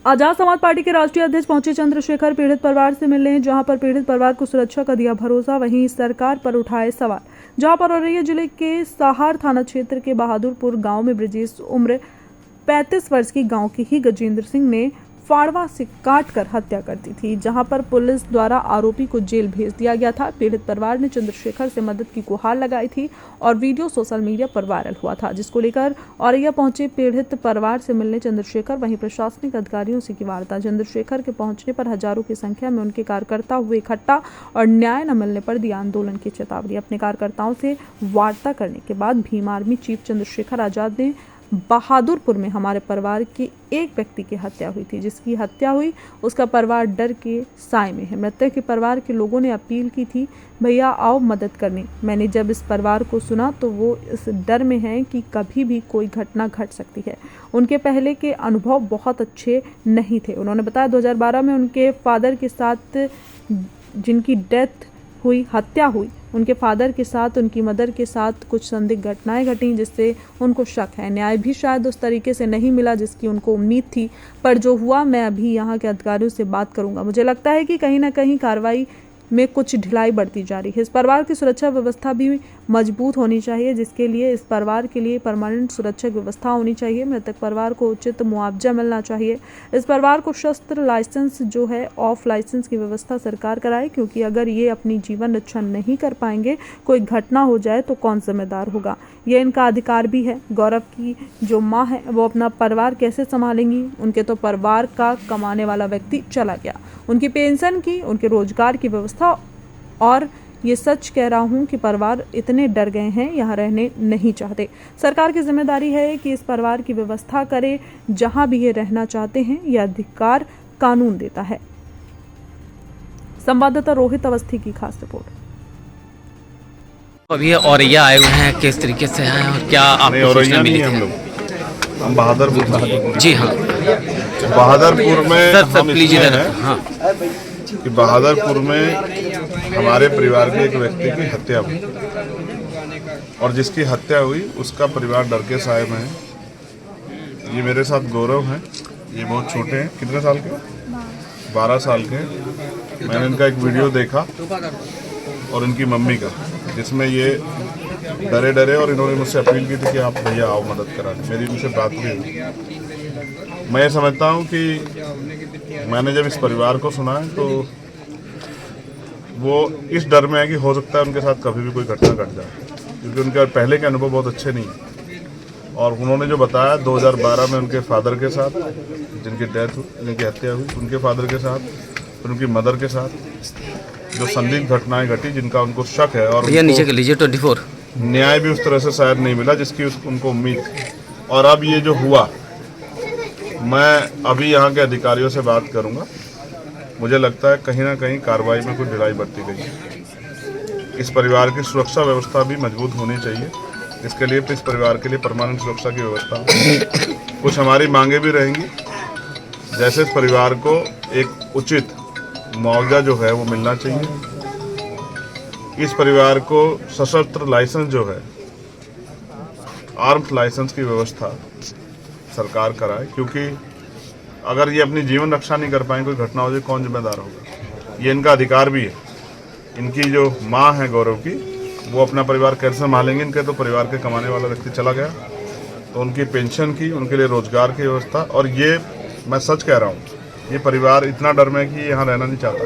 Azad Samaj party के राष्ट्रीय अध्यक्ष पहुंचे चंद्रशेखर पीड़ित परिवार से मिलने। जहां पर पीड़ित परिवार को सुरक्षा का दिया भरोसा, वहीं सरकार पर उठाए सवाल। जहां पर औरैया जिले के साहार थाना क्षेत्र के बहादुरपुर गांव में ब्रजेश उम्र 35 वर्ष की गांव के ही गजेंद्र सिंह ने फाड़वा से काटकर हत्या कर दी थी, जहां पर पुलिस द्वारा आरोपी को जेल भेज दिया गया था। पीड़ित परिवार ने चंद्रशेखर से मदद की गुहार लगाई थी और वीडियो सोशल मीडिया पर वायरल हुआ था, जिसको लेकर औरैया पहुंचे पीड़ित परिवार से मिलने चंद्रशेखर। वहीं प्रशासनिक अधिकारियों से की वार्ता। चंद्रशेखर के पहुंचने पर हजारों की संख्या में उनके कार्यकर्ता हुए इकट्ठा और न्याय न मिलने पर दी आंदोलन की चेतावनी। अपने कार्यकर्ताओं से वार्ता करने के बाद भीम आर्मी चीफ चंद्रशेखर आजाद ने बहादुरपुर में हमारे परिवार के एक व्यक्ति की हत्या हुई थी, जिसकी हत्या हुई उसका परिवार डर के साए में है। मृतक के परिवार के लोगों ने अपील की थी, भैया आओ मदद करने। मैंने जब इस परिवार को सुना तो वो इस डर में है कि कभी भी कोई घटना घट सकती है। उनके पहले के अनुभव बहुत अच्छे नहीं थे। उन्होंने बताया 2012 में उनके फादर के साथ जिनकी डेथ हुई, हत्या हुई, उनके फादर के साथ उनकी मदर के साथ कुछ संदिग्ध घटनाएं घटी, जिससे उनको शक है। न्याय भी शायद उस तरीके से नहीं मिला जिसकी उनको उम्मीद थी, पर जो हुआ मैं अभी यहाँ के अधिकारियों से बात करूंगा। मुझे लगता है कि कहीं ना कहीं कार्रवाई में कुछ ढिलाई बढ़ती जा रही है। इस परिवार की सुरक्षा व्यवस्था भी मजबूत होनी चाहिए, जिसके लिए इस परिवार के लिए परमानेंट सुरक्षा व्यवस्था होनी चाहिए। मृतक परिवार को उचित मुआवजा मिलना चाहिए। इस परिवार को शस्त्र लाइसेंस जो है ऑफ लाइसेंस की व्यवस्था सरकार कराए, क्योंकि अगर ये अपनी जीवन रक्षा नहीं कर पाएंगे, कोई घटना हो जाए तो कौन जिम्मेदार होगा। ये इनका अधिकार भी है। गौरव की जो माँ है वो अपना परिवार कैसे संभालेंगी? उनके तो परिवार का कमाने वाला व्यक्ति चला गया, उनकी पेंशन की, उनके रोजगार की व्यवस्था। और ये सच कह रहा हूँ कि परिवार इतने डर गए हैं, यहाँ रहने नहीं चाहते। सरकार की जिम्मेदारी है कि इस परिवार की व्यवस्था करे जहाँ भी ये रहना चाहते हैं। यह अधिकार कानून देता है। संवाददाता रोहित अवस्थी की खास रिपोर्ट। अभी औरैया आए हुए हैं, किस तरीके से आए हैं और क्या आपको सूचना मिली? हम बहादुरपुर। जी हाँ बहादुरपुर में सर प्लीज इधर। हाँ कि बहादुरपुर में हमारे परिवार के एक व्यक्ति की हत्या हुई और जिसकी हत्या हुई उसका परिवार डर के साए में है। ये मेरे साथ गौरव हैं, ये बहुत छोटे हैं। कितने साल के? 12 साल के। मैंने इनका एक वीडियो देखा और इनकी मम्मी का, जिसमें ये डरे डरे और इन्होंने मुझसे अपील की थी कि आप भैया आओ मदद कराने। मेरी उनसे बात भी हुई। मैं ये समझता हूँ कि मैंने जब इस परिवार को सुना है तो वो इस डर में है कि हो सकता है उनके साथ कभी भी कोई घटना घट जाए, क्योंकि उनके पहले के अनुभव बहुत अच्छे नहीं हैं। और उन्होंने जो बताया 2012 में उनके फादर के साथ जिनकी हत्या हुई, उनके फादर के साथ, उनकी मदर के साथ जो संदिग्ध घटनाएं घटी, जिनका उनको शक है और नीचे के लीजिए 24 न्याय भी उस तरह से शायद नहीं मिला जिसकी उनको उम्मीद थी। और अब ये जो हुआ, मैं अभी यहाँ के अधिकारियों से बात करूँगा। मुझे लगता है कहीं ना कहीं कार्रवाई में कुछ ढिलाई बरती गई है। इस परिवार की सुरक्षा व्यवस्था भी मजबूत होनी चाहिए। इसके लिए इस परिवार के लिए परमानेंट सुरक्षा की व्यवस्था। कुछ हमारी मांगे भी रहेंगी, जैसे इस परिवार को एक उचित मुआवजा जो है वो मिलना चाहिए। इस परिवार को सशस्त्र लाइसेंस जो है, आर्म्स लाइसेंस की व्यवस्था सरकार कराए, क्योंकि अगर ये अपनी जीवन रक्षा नहीं कर पाए, कोई घटना हो जाए, कौन जिम्मेदार होगा? ये इनका अधिकार भी है। इनकी जो माँ है गौरव की, वो अपना परिवार कैसे संभालेंगे? इनके तो परिवार के कमाने वाला व्यक्ति चला गया, तो उनकी पेंशन की, उनके लिए रोजगार की व्यवस्था। और ये मैं सच कह रहा हूँ, ये परिवार इतना डर में कि यहाँ रहना नहीं चाहता।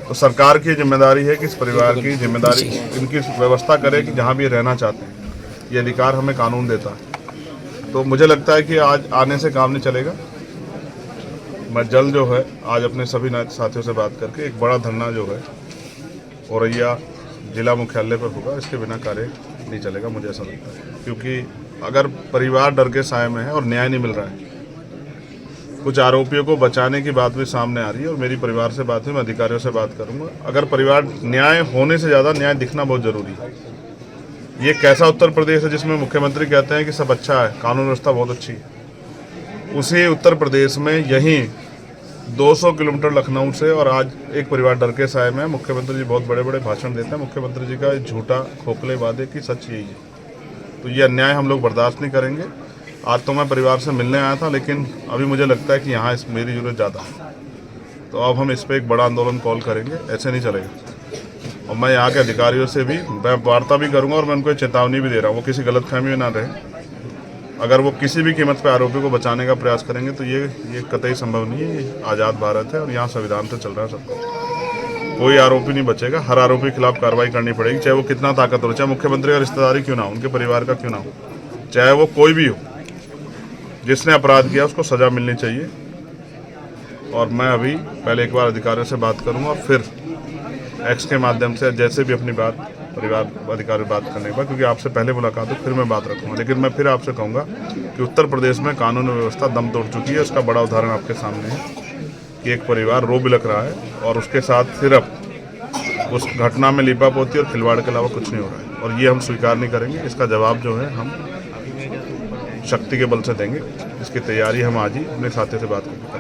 तो सरकार की जिम्मेदारी है कि इस परिवार की जिम्मेदारी इनकी व्यवस्था करे कि जहाँ भी रहना चाहते हैं। ये अधिकार हमें कानून देता है। तो मुझे लगता है कि आज आने से काम नहीं चलेगा। मैं जल्द जो है आज अपने सभी साथियों से बात करके एक बड़ा धरना जो है औरैया जिला मुख्यालय पर होगा। इसके बिना कार्य नहीं चलेगा, मुझे ऐसा लगता है, क्योंकि अगर परिवार डर के साए में है और न्याय नहीं मिल रहा है, कुछ आरोपियों को बचाने की बात भी सामने आ रही है। और मेरी परिवार से बात हुई, मैं अधिकारियों से बात करूंगा। अगर परिवार न्याय होने से ज़्यादा न्याय दिखना बहुत ज़रूरी है। ये कैसा उत्तर प्रदेश है जिसमें मुख्यमंत्री कहते हैं कि सब अच्छा है, कानून व्यवस्था बहुत अच्छी है। उसी उत्तर प्रदेश में यहीं 200 किलोमीटर लखनऊ से, और आज एक परिवार डर के साए में, मुख्यमंत्री जी बहुत बड़े बड़े भाषण देते हैं। मुख्यमंत्री जी का झूठा खोखले वादे की सच यही है। तो ये अन्याय हम लोग बर्दाश्त नहीं करेंगे। आज तो मैं परिवार से मिलने आया था, लेकिन अभी मुझे लगता है कि यहाँ मेरी जरूरत ज़्यादा है। तो अब हम इस पर एक बड़ा आंदोलन कॉल करेंगे, ऐसे नहीं चलेगा। और मैं यहाँ के अधिकारियों से भी मैं वार्ता भी करूँगा और मैं उनको चेतावनी भी दे रहा हूँ, वो किसी गलतफहमी में ना रहे। अगर वो किसी भी कीमत पर आरोपी को बचाने का प्रयास करेंगे तो ये कतई संभव नहीं है। ये आज़ाद भारत है और यहाँ संविधान से चल रहा है सब कुछ। कोई आरोपी नहीं बचेगा, हर आरोपी के खिलाफ कार्रवाई करनी पड़ेगी, चाहे वो कितना ताकतवर हो, चाहे मुख्यमंत्री का रिश्तेदारी क्यों ना हो, उनके परिवार का क्यों ना हो, चाहे वो कोई भी हो। जिसने अपराध किया उसको सजा मिलनी चाहिए। और मैं अभी पहले एक बार अधिकारियों से बात करूंगा और फिर एक्स के माध्यम से जैसे भी अपनी बात परिवार अधिकारी बात करने के बाद, क्योंकि आपसे पहले मुलाकात हो, फिर मैं बात रखूंगा। लेकिन मैं फिर आपसे कहूँगा कि उत्तर प्रदेश में कानून व्यवस्था दम तोड़ चुकी है। उसका बड़ा उदाहरण आपके सामने है कि एक परिवार रो बिलख रहा है और उसके साथ सिर्फ उस घटना में लीपापोती और खिलवाड़ के अलावा कुछ नहीं हो रहा है। और ये हम स्वीकार नहीं करेंगे। इसका जवाब जो है हम शक्ति के बल से देंगे। इसकी तैयारी हम आज ही अपने साथियों से बात करेंगे।